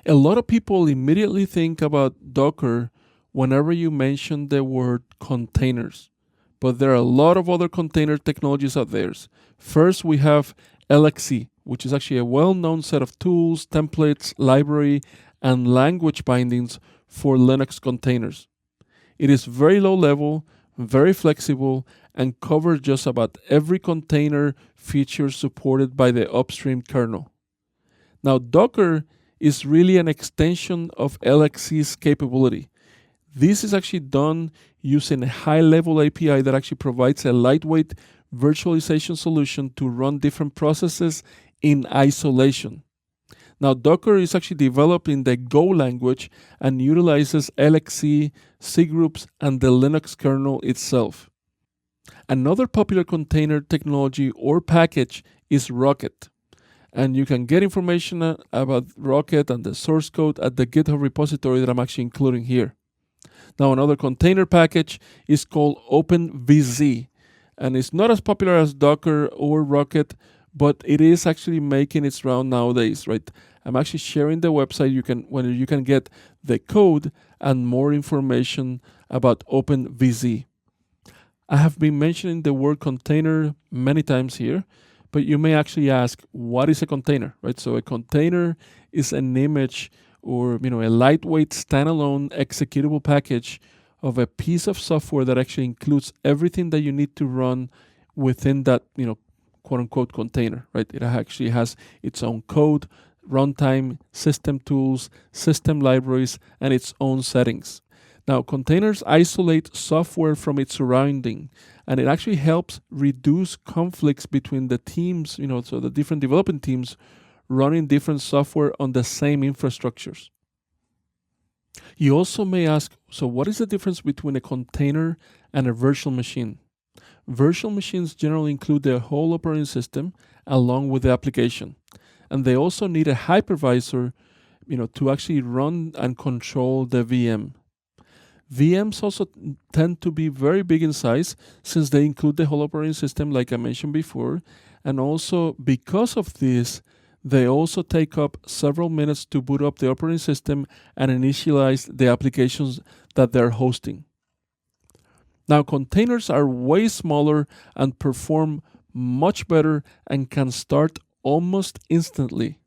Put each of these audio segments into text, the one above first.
A lot of people immediately think about Docker whenever you mention the word containers, but there are a lot of other container technologies out there. First, we have LXC, which is actually a well-known set of tools, templates, library, and language bindings for Linux containers. It is very low level, very flexible, and covers just about every container feature supported by the upstream kernel. Now, Docker is really an extension of LXC's capability. This is actually done using a high-level API that actually provides a lightweight virtualization solution to run different processes in isolation. Now, Docker is actually developed in the Go language and utilizes LXC, cgroups, and the Linux kernel itself. Another popular container technology or package is Rocket. And you can get information about Rocket and the source code at the GitHub repository that I'm actually including here. Now, another container package is called OpenVZ, and it's not as popular as Docker or Rocket, but it is actually making its round nowadays, right? I'm actually sharing the website where you can get the code and more information about OpenVZ. I have been mentioning the word container many times here, but you may actually ask, what is a container, right? So a container is an image or a lightweight standalone executable package of a piece of software that actually includes everything that you need to run within that quote unquote container, right? It actually has its own code, runtime, system tools, system libraries, and its own settings. Now, containers isolate software from its surrounding, and it actually helps reduce conflicts between the teams, so the different development teams running different software on the same infrastructures. You also may ask, so what is the difference between a container and a virtual machine? Virtual machines generally include the whole operating system along with the application, and they also need a hypervisor, to actually run and control the VM. VMs also tend to be very big in size since they include the whole operating system, like I mentioned before, and also because of this, they also take up several minutes to boot up the operating system and initialize the applications that they're hosting. Now, containers are way smaller and perform much better and can start almost instantly.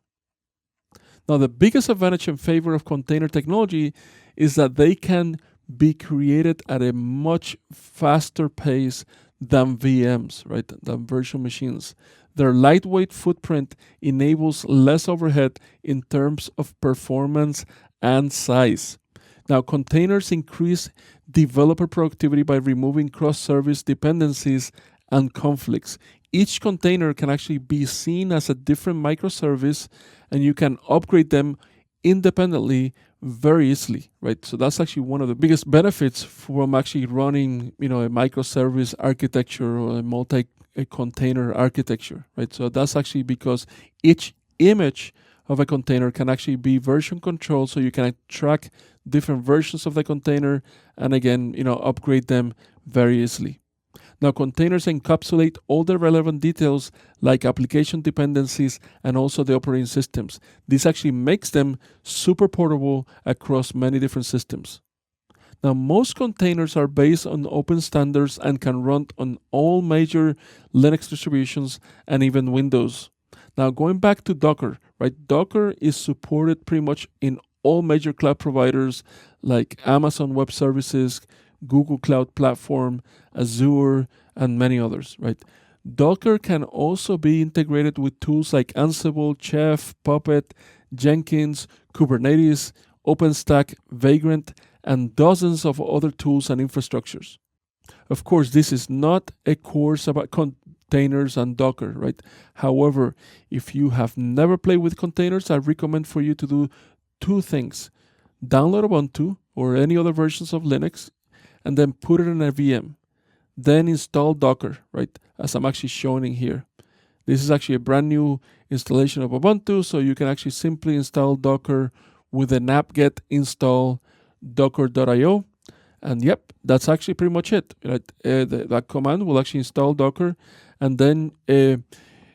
Now, the biggest advantage in favor of container technology is that they can be created at a much faster pace than VMs, right? Than virtual machines. Their lightweight footprint enables less overhead in terms of performance and size. Now, containers increase developer productivity by removing cross-service dependencies and conflicts. Each container can actually be seen as a different microservice, and you can upgrade them independently very easily, right? So that's actually one of the biggest benefits from actually running, a microservice architecture or a multi-container architecture, right? So that's actually because each image of a container can actually be version controlled, so you can track different versions of the container and again, upgrade them very easily. Now, containers encapsulate all the relevant details like application dependencies and also the operating systems. This actually makes them super portable across many different systems. Now, most containers are based on open standards and can run on all major Linux distributions and even Windows. Now, going back to Docker, right? Docker is supported pretty much in all major cloud providers like Amazon Web Services, Google Cloud Platform, Azure, and many others, right? Docker can also be integrated with tools like Ansible, Chef, Puppet, Jenkins, Kubernetes, OpenStack, Vagrant, and dozens of other tools and infrastructures. Of course, this is not a course about containers and Docker, right? However, if you have never played with containers, I recommend for you to do two things. Download Ubuntu or any other versions of Linux, and then put it in a VM. Then install Docker, right? As I'm actually showing here. This is actually a brand new installation of Ubuntu, so you can actually simply install Docker with an apt-get install docker.io. And yep, that's actually pretty much it. Right? That command will actually install Docker, and then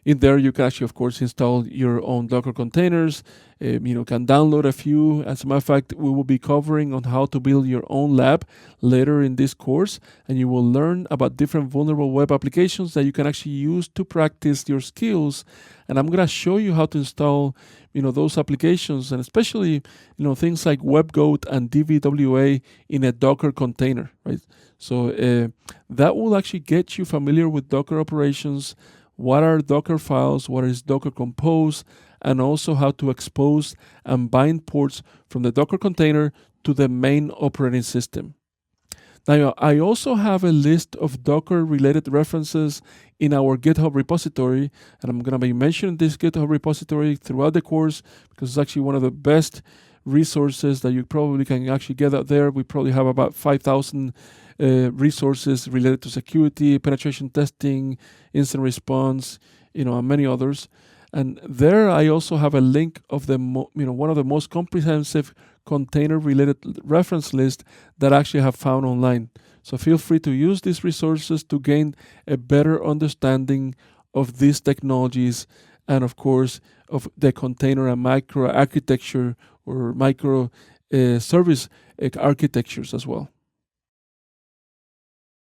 In there, you can actually, of course, install your own Docker containers. Can download a few. As a matter of fact, we will be covering on how to build your own lab later in this course, and you will learn about different vulnerable web applications that you can actually use to practice your skills. And I'm gonna show you how to install, those applications, and especially, things like WebGoat and DVWA in a Docker container, right? So that will actually get you familiar with Docker operations. What are Docker files, what is Docker Compose, and also how to expose and bind ports from the Docker container to the main operating system. Now, I also have a list of Docker-related references in our GitHub repository, and I'm going to be mentioning this GitHub repository throughout the course because it's actually one of the best resources that you probably can actually get out there. We probably have about 5,000 resources related to security, penetration testing, incident response, and many others. And there I also have a link of the one of the most comprehensive container-related reference list that I actually have found online. So feel free to use these resources to gain a better understanding of these technologies and, of course, of the container and micro architecture or micro service architectures as well.